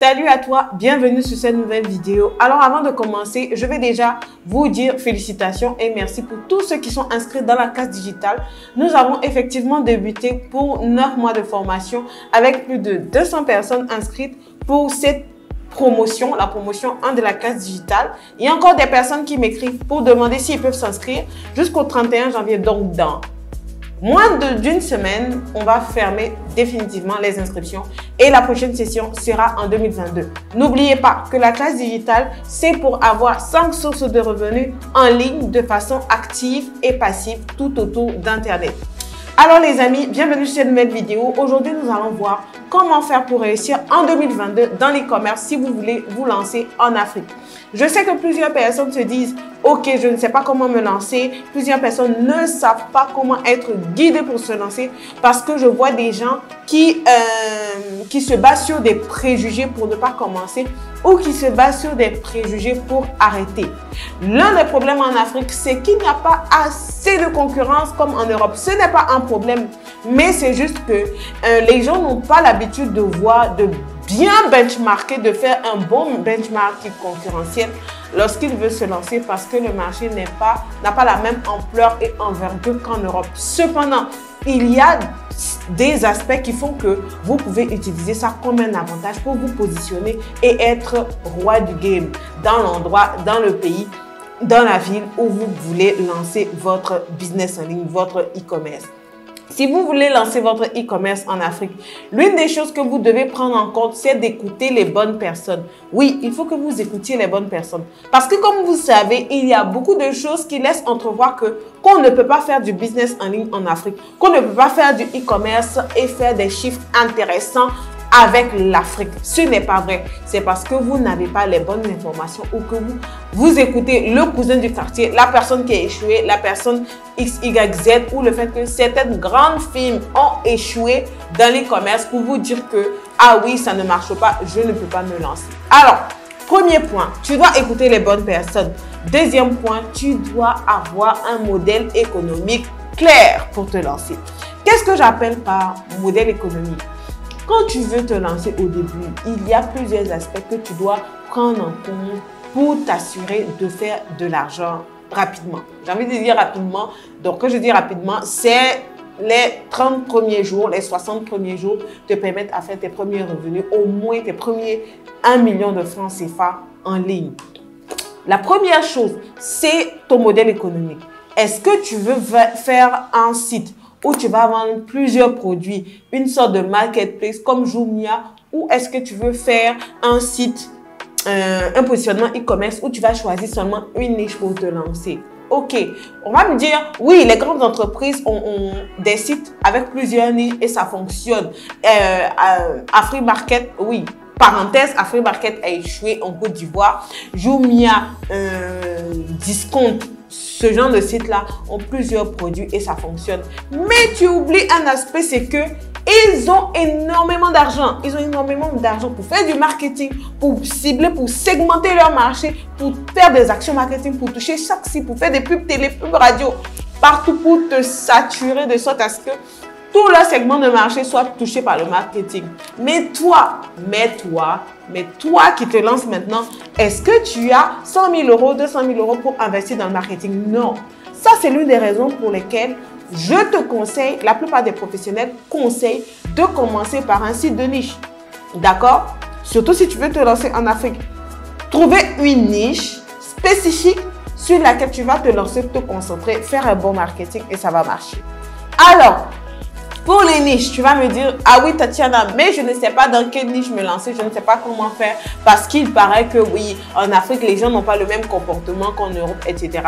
Salut à toi, bienvenue sur cette nouvelle vidéo. Alors avant de commencer, je vais déjà vous dire félicitations et merci pour tous ceux qui sont inscrits dans la classe digitale. Nous avons effectivement débuté pour 9 mois de formation avec plus de 200 personnes inscrites pour cette promotion, la promotion 1 de la classe digitale. Il y a encore des personnes qui m'écrivent pour demander s'ils peuvent s'inscrire jusqu'au 31 janvier, donc dans moins d'une semaine, on va fermer définitivement les inscriptions et la prochaine session sera en 2022. N'oubliez pas que la classe digitale, c'est pour avoir 5 sources de revenus en ligne de façon active et passive tout autour d'Internet. Alors les amis, bienvenue sur cette nouvelle vidéo. Aujourd'hui, nous allons voir comment faire pour réussir en 2022 dans l'e-commerce si vous voulez vous lancer en Afrique. Je sais que plusieurs personnes se disent « Ok, je ne sais pas comment me lancer ». Plusieurs personnes ne savent pas comment être guidées pour se lancer parce que je vois des gens qui se basent sur des préjugés pour ne pas commencer ou qui se basent sur des préjugés pour arrêter. L'un des problèmes en Afrique, c'est qu'il n'y a pas assez de concurrence comme en Europe. Ce n'est pas un problème, mais c'est juste que les gens n'ont pas l'habitude de voir, de bien benchmarker, de faire un bon benchmarking concurrentiel lorsqu'il veut se lancer parce que le marché n'a pas la même ampleur et envergure qu'en Europe. Cependant, il y a des aspects qui font que vous pouvez utiliser ça comme un avantage pour vous positionner et être roi du game dans l'endroit, dans le pays, dans la ville où vous voulez lancer votre business en ligne, votre e-commerce. Si vous voulez lancer votre e-commerce en Afrique, l'une des choses que vous devez prendre en compte, c'est d'écouter les bonnes personnes. Oui, il faut que vous écoutiez les bonnes personnes. Parce que comme vous savez, il y a beaucoup de choses qui laissent entrevoir qu'on ne peut pas faire du business en ligne en Afrique, qu'on ne peut pas faire du e-commerce et faire des chiffres intéressants avec l'Afrique. Ce n'est pas vrai. C'est parce que vous n'avez pas les bonnes informations ou que vous écoutez le cousin du quartier, la personne qui a échoué, la personne XYZ ou le fait que certaines grandes firmes ont échoué dans l'e-commerce pour vous dire que ah oui, ça ne marche pas, je ne peux pas me lancer. Alors, premier point, tu dois écouter les bonnes personnes. Deuxième point, tu dois avoir un modèle économique clair pour te lancer. Qu'est-ce que j'appelle par modèle économique? Quand tu veux te lancer au début, il y a plusieurs aspects que tu dois prendre en compte pour t'assurer de faire de l'argent rapidement. J'ai envie de dire rapidement. Donc, quand je dis rapidement, c'est les 30 premiers jours, les 60 premiers jours te permettent à faire tes premiers revenus, au moins tes premiers 1 million de francs CFA en ligne. La première chose, c'est ton modèle économique. Est-ce que tu veux faire un site où tu vas vendre plusieurs produits, une sorte de marketplace comme Jumia, ou est-ce que tu veux faire un site, un positionnement e-commerce où tu vas choisir seulement une niche pour te lancer? Ok, on va me dire, oui, les grandes entreprises ont des sites avec plusieurs niches et ça fonctionne. Afrimarket, oui. Parenthèse, Afrimarket a échoué en Côte d'Ivoire. Jumia, Discount, ce genre de sites-là ont plusieurs produits et ça fonctionne. Mais tu oublies un aspect, c'est que ils ont énormément d'argent. Ils ont énormément d'argent pour faire du marketing, pour cibler, pour segmenter leur marché, pour faire des actions marketing, pour toucher chaque site, pour faire des pubs télé, pubs radio, partout pour te saturer de sorte à ce que tout le segment de marché soit touché par le marketing. Mais toi qui te lances maintenant, est-ce que tu as 100 000 euros, 200 000 euros pour investir dans le marketing? Non. Ça, c'est l'une des raisons pour lesquelles je te conseille, la plupart des professionnels conseillent de commencer par un site de niche. D'accord? Surtout si tu veux te lancer en Afrique. Trouver une niche spécifique sur laquelle tu vas te lancer, te concentrer, faire un bon marketing et ça va marcher. Alors, pour les niches, tu vas me dire, ah oui Tatiana, mais je ne sais pas dans quelle niche me lancer, je ne sais pas comment faire parce qu'il paraît que oui, en Afrique, les gens n'ont pas le même comportement qu'en Europe, etc.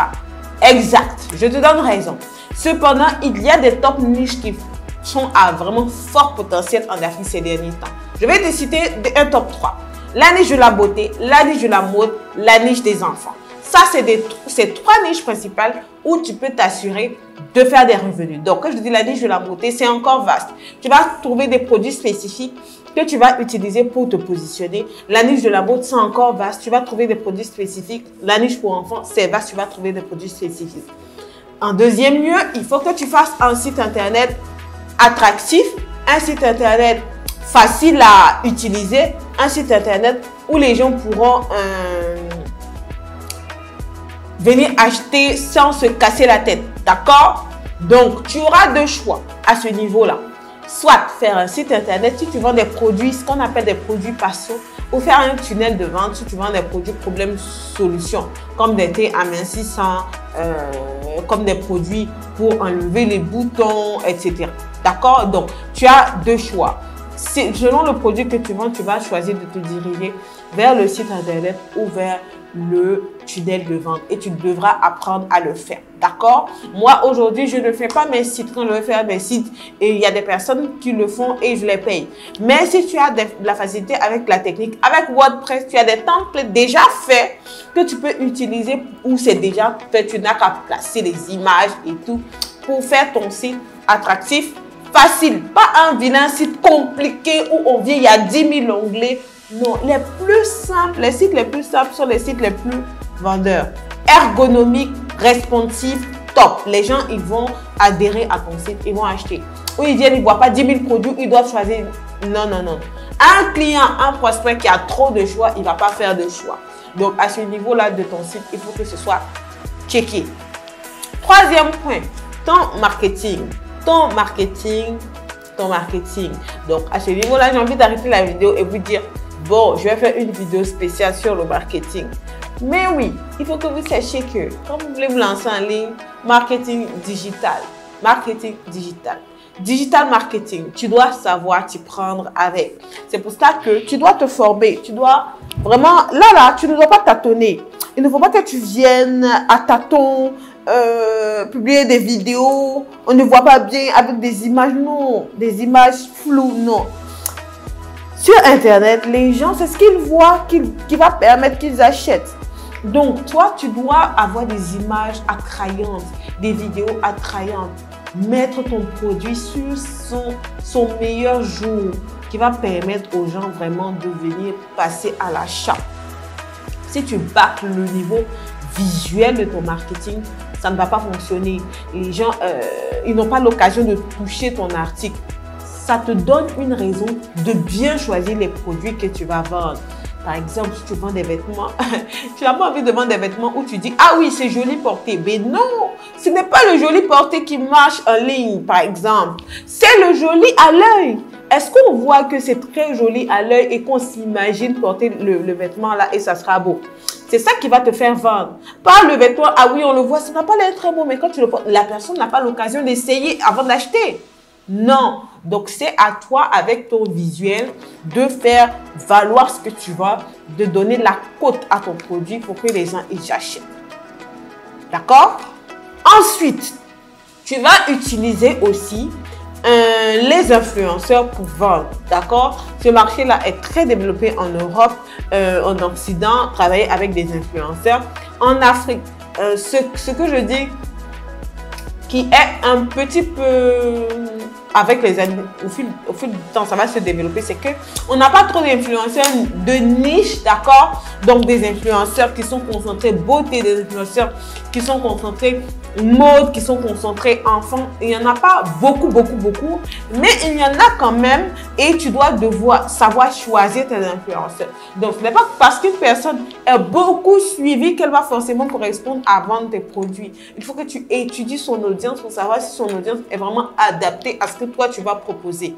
Exact, je te donne raison. Cependant, il y a des top niches qui sont à vraiment fort potentiel en Afrique ces derniers temps. Je vais te citer un top 3. La niche de la beauté, la niche de la mode, la niche des enfants. Ça, c'est 3 niches principales où tu peux t'assurer de faire des revenus. Donc, quand je dis la niche de la beauté, c'est encore vaste. Tu vas trouver des produits spécifiques que tu vas utiliser pour te positionner. La niche de la mode, c'est encore vaste. Tu vas trouver des produits spécifiques. La niche pour enfants, c'est vaste. Tu vas trouver des produits spécifiques. En deuxième lieu, il faut que tu fasses un site internet attractif, un site internet facile à utiliser, un site internet où les gens pourront venir acheter sans se casser la tête. D'accord? Donc, tu auras deux choix à ce niveau-là. Soit faire un site internet si tu vends des produits, ce qu'on appelle des produits passion, ou faire un tunnel de vente si tu vends des produits problème-solution, comme des thés amincissants, comme des produits pour enlever les boutons, etc. D'accord? Donc, tu as deux choix. Selon le produit que tu vends, tu vas choisir de te diriger vers le site internet ou vers le tunnel de vente et tu devras apprendre à le faire. D'accord? Moi, aujourd'hui, je ne fais pas mes sites. Quand je veux faire mes sites, et il y a des personnes qui le font et je les paye. Mais si tu as de la facilité avec la technique, avec WordPress, tu as des templates déjà faits que tu peux utiliser où c'est déjà fait. Tu n'as qu'à placer les images et tout pour faire ton site attractif, facile. Pas un vilain site compliqué où on vient, il y a 10 000 onglets. Non, les plus simples, les sites les plus simples sont les sites les plus vendeurs. Ergonomique, responsive, top. Les gens, ils vont adhérer à ton site, ils vont acheter. Ou ils viennent, ils ne voient pas 10 000 produits, ils doivent choisir. Non, non, non. Un client, un prospect qui a trop de choix, il ne va pas faire de choix. Donc, à ce niveau-là de ton site, il faut que ce soit checké. Troisième point, ton marketing. Ton marketing. Donc, à ce niveau-là, j'ai envie d'arrêter la vidéo et vous dire, bon, je vais faire une vidéo spéciale sur le marketing. Mais oui, il faut que vous sachiez que quand vous voulez vous lancer en ligne, marketing digital, digital marketing, tu dois savoir t'y prendre avec. C'est pour ça que tu dois te former. Tu dois vraiment, là, tu ne dois pas tâtonner. Il ne faut pas que tu viennes à tâtons, publier des vidéos, on ne voit pas bien avec des images, non, des images floues, non. Sur Internet, les gens, c'est ce qu'ils voient qui va permettre qu'ils achètent. Donc, toi, tu dois avoir des images attrayantes, des vidéos attrayantes. Mettre ton produit sur son meilleur jour qui va permettre aux gens vraiment de venir passer à l'achat. Si tu bâcles le niveau visuel de ton marketing, ça ne va pas fonctionner. Les gens, ils n'ont pas l'occasion de toucher ton article. Ça te donne une raison de bien choisir les produits que tu vas vendre. Par exemple, si tu vends des vêtements, tu n'as pas envie de vendre des vêtements où tu dis « Ah oui, c'est joli porté ». Mais non, ce n'est pas le joli porté qui marche en ligne, par exemple. C'est le joli à l'œil. Est-ce qu'on voit que c'est très joli à l'œil et qu'on s'imagine porter le vêtement là et ça sera beau? C'est ça qui va te faire vendre. Pas le vêtement, ah oui, on le voit, ça n'a pas l'air très beau, mais quand tu le portes, la personne n'a pas l'occasion d'essayer avant d'acheter. Non. Donc, c'est à toi, avec ton visuel, de faire valoir ce que tu vas, de donner la cote à ton produit pour que les gens y achètent. D'accord? Ensuite, tu vas utiliser aussi les influenceurs pour vendre. D'accord? Ce marché-là est très développé en Europe, en Occident, travailler avec des influenceurs. En Afrique, ce que je dis qui est un petit peu avec les années, au fil du temps, ça va se développer, c'est que on n'a pas trop d'influenceurs de niche, d'accord? Donc des influenceurs qui sont concentrés beauté, des influenceurs qui sont concentrés mode, qui sont concentrés enfants. Il n'y en a pas beaucoup, mais il y en a quand même et tu dois savoir choisir tes influenceurs. Donc ce n'est pas parce qu'une personne est beaucoup suivie qu'elle va forcément correspondre à vendre tes produits. Il faut que tu étudies son audience pour savoir si son audience est vraiment adaptée à ce que toi tu vas proposer.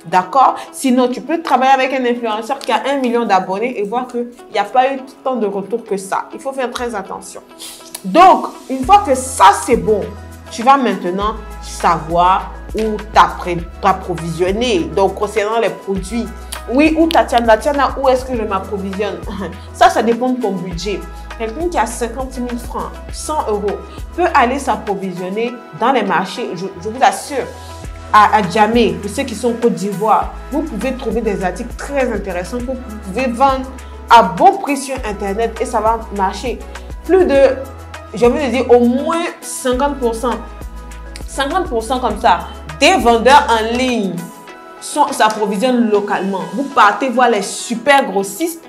D'accord? Sinon, tu peux travailler avec un influenceur qui a 1 million d'abonnés et voir qu'il n'y a pas eu tant de retours que ça. Il faut faire très attention. Donc, une fois que ça c'est bon, tu vas maintenant savoir où t'approvisionner. Donc, concernant les produits, oui, où Tatiana, où est-ce que je m'approvisionne? Ça dépend de ton budget. Quelqu'un qui a 50 000 francs, 100 euros, peut aller s'approvisionner dans les marchés, je vous assure. À Djamé, pour ceux qui sont en Côte d'Ivoire, vous pouvez trouver des articles très intéressants que vous pouvez vendre à bon prix sur Internet et ça va marcher. Plus de, j'ai envie de dire, au moins 50%. 50% comme ça, des vendeurs en ligne s'approvisionnent localement. Vous partez voir les super grossistes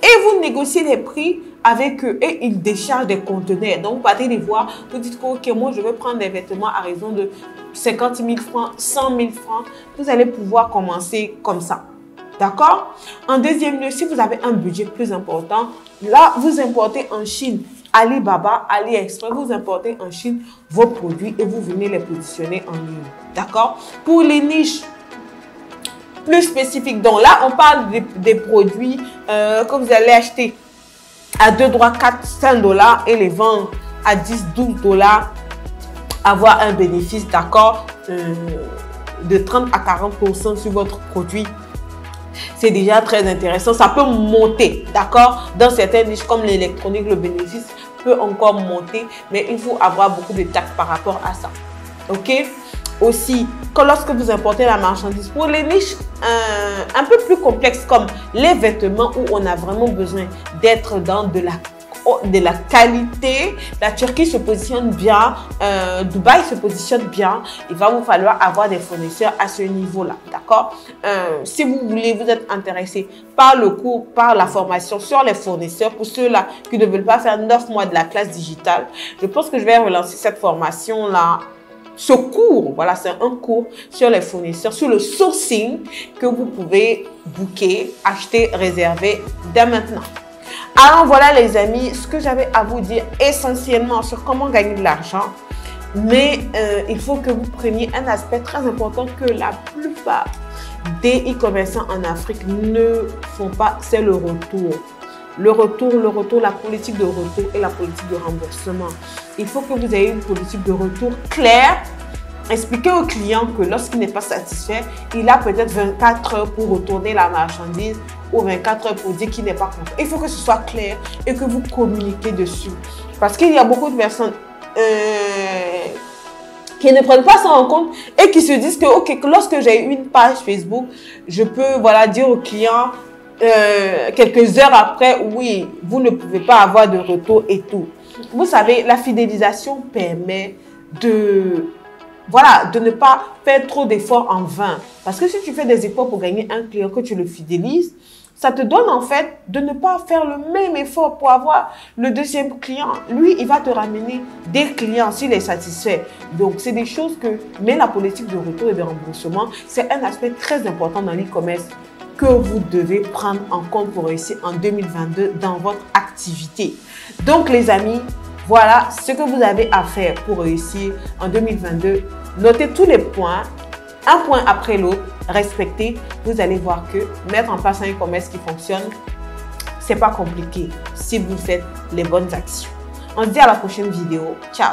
et vous négociez les prix avec eux et ils déchargent des conteneurs. Donc, vous partez les voir, vous dites que ok, moi je veux prendre des vêtements à raison de 50 000 francs, 100 000 francs. Vous allez pouvoir commencer comme ça. D'accord? En deuxième lieu, si vous avez un budget plus important, là, vous importez en Chine. Alibaba, AliExpress, vous importez en Chine vos produits et vous venez les positionner en ligne. D'accord? Pour les niches plus spécifiques, donc là, on parle des produits que vous allez acheter à 2, 3, 4, 5 $ et les vendre à 10, 12 $, avoir un bénéfice, d'accord, de 30 à 40% sur votre produit. C'est déjà très intéressant. Ça peut monter, d'accord? Dans certaines niches comme l'électronique, le bénéfice peut encore monter, mais il faut avoir beaucoup de tact par rapport à ça. OK? Aussi, que lorsque vous importez la marchandise, pour les niches un peu plus complexes comme les vêtements où on a vraiment besoin d'être dans de la qualité, la Turquie se positionne bien, Dubaï se positionne bien, il va vous falloir avoir des fournisseurs à ce niveau-là, d'accord? Si vous voulez, vous êtes intéressé par le cours, par la formation sur les fournisseurs, pour ceux-là qui ne veulent pas faire 9 mois de la classe digitale, je pense que je vais relancer cette formation-là. Ce cours, voilà, c'est un cours sur les fournisseurs, sur le sourcing que vous pouvez booker, acheter, réserver dès maintenant. Alors voilà les amis, ce que j'avais à vous dire essentiellement sur comment gagner de l'argent. Mais il faut que vous preniez un aspect très important que la plupart des e-commerçants en Afrique ne font pas, c'est le retour. Le retour, la politique de retour et la politique de remboursement. Il faut que vous ayez une politique de retour claire. Expliquez au client que lorsqu'il n'est pas satisfait, il a peut-être 24 heures pour retourner la marchandise ou 24 heures pour dire qu'il n'est pas content. Il faut que ce soit clair et que vous communiquez dessus. Parce qu'il y a beaucoup de personnes qui ne prennent pas ça en compte et qui se disent que, ok, lorsque j'ai une page Facebook, je peux voilà, dire au client quelques heures après, oui, vous ne pouvez pas avoir de retour et tout. Vous savez, la fidélisation permet de ne pas faire trop d'efforts en vain. Parce que si tu fais des efforts pour gagner un client, que tu le fidélises, ça te donne en fait de ne pas faire le même effort pour avoir le deuxième client. Lui, il va te ramener des clients s'il est satisfait. Donc, c'est des choses que... Mais la politique de retour et de remboursement, c'est un aspect très important dans l'e-commerce que vous devez prendre en compte pour réussir en 2022 dans votre activité. Donc, les amis, voilà ce que vous avez à faire pour réussir en 2022. Notez tous les points, un point après l'autre, respectez. Vous allez voir que mettre en place un e-commerce qui fonctionne, c'est pas compliqué si vous faites les bonnes actions. On se dit à la prochaine vidéo. Ciao!